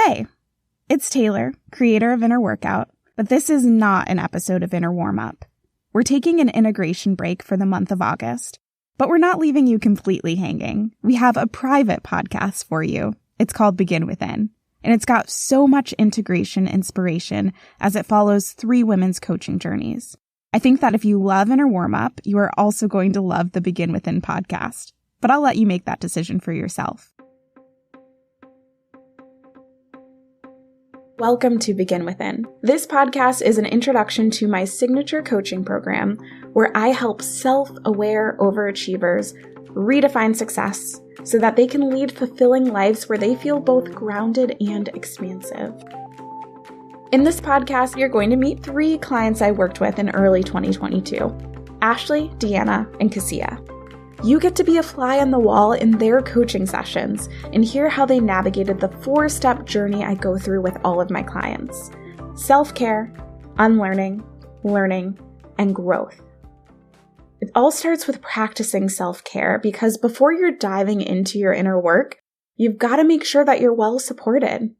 Hey, it's Taylor, creator of Inner Workout, but this is not an episode of Inner Warmup. We're taking an integration break for the month of August, but we're not leaving you completely hanging. We have a private podcast for you. It's called Begin Within, and it's got so much integration inspiration as it follows 3 women's coaching journeys. I think that if you love Inner Warmup, you are also going to love the Begin Within podcast, but I'll let you make that decision for yourself. Welcome to Begin Within. This podcast is an introduction to my signature coaching program where I help self-aware overachievers redefine success so that they can lead fulfilling lives where they feel both grounded and expansive. In this podcast, you're going to meet 3 clients I worked with in early 2022, Ashley, Deanna, and Cassia. You get to be a fly on the wall in their coaching sessions and hear how they navigated the 4-step journey I go through with all of my clients: self-care, unlearning, learning, and growth. It all starts with practicing self-care because before you're diving into your inner work, you've got to make sure that you're well supported.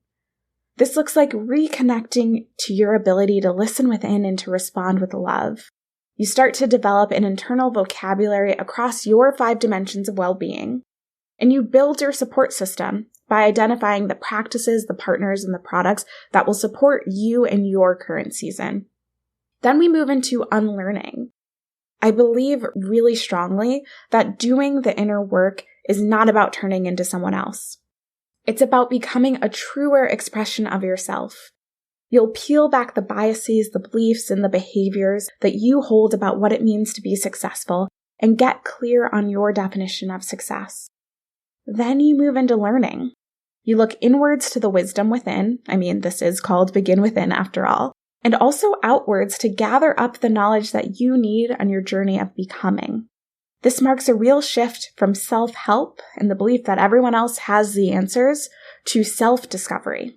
This looks like reconnecting to your ability to listen within and to respond with love. You start to develop an internal vocabulary across your 5 dimensions of well-being, and you build your support system by identifying the practices, the partners, and the products that will support you in your current season. Then we move into unlearning. I believe really strongly that doing the inner work is not about turning into someone else. It's about becoming a truer expression of yourself. You'll peel back the biases, the beliefs, and the behaviors that you hold about what it means to be successful and get clear on your definition of success. Then you move into learning. You look inwards to the wisdom within. This is called Begin Within after all. And also outwards to gather up the knowledge that you need on your journey of becoming. This marks a real shift from self-help and the belief that everyone else has the answers to self-discovery.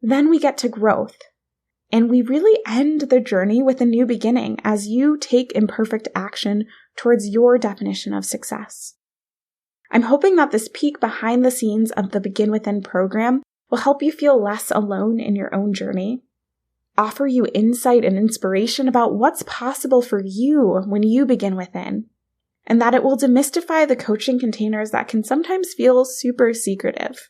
Then we get to growth, and we really end the journey with a new beginning as you take imperfect action towards your definition of success. I'm hoping that this peek behind the scenes of the Begin Within program will help you feel less alone in your own journey, offer you insight and inspiration about what's possible for you when you begin within, and that it will demystify the coaching containers that can sometimes feel super secretive.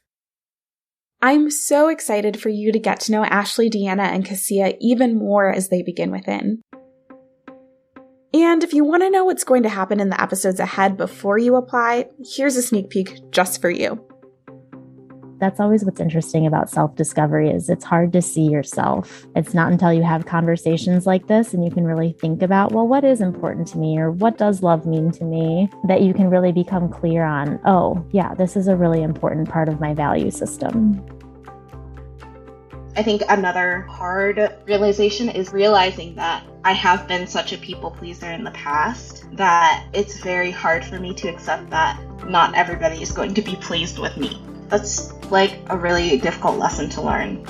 I'm so excited for you to get to know Ashley, Deanna, and Cassia even more as they begin within. And if you want to know what's going to happen in the episodes ahead before you apply, here's a sneak peek just for you. That's always what's interesting about self-discovery is it's hard to see yourself. It's not until you have conversations like this and you can really think about, well, what is important to me or what does love mean to me, that you can really become clear on, oh, yeah, this is a really important part of my value system. I think another hard realization is realizing that I have been such a people pleaser in the past that it's very hard for me to accept that not everybody is going to be pleased with me. That's like a really difficult lesson to learn.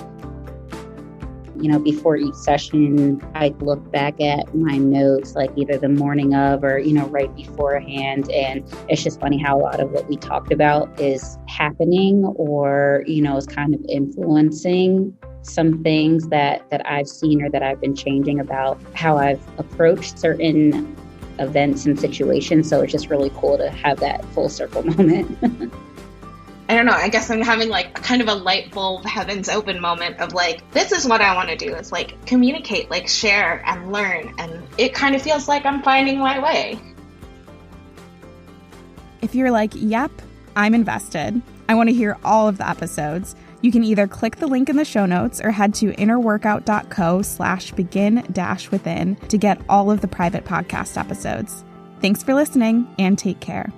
Before each session, I'd look back at my notes, like either the morning of or, right beforehand. And it's just funny how a lot of what we talked about is happening or, is kind of influencing some things that I've seen or that I've been changing about how I've approached certain events and situations. So it's just really cool to have that full circle moment. I don't know, I guess I'm having like kind of a light bulb heavens open moment of like, this is what I want to do, is like communicate, like share and learn. And it kind of feels like I'm finding my way. If you're like, yep, I'm invested, I want to hear all of the episodes, you can either click the link in the show notes or head to innerworkout.co/begin-within to get all of the private podcast episodes. Thanks for listening and take care.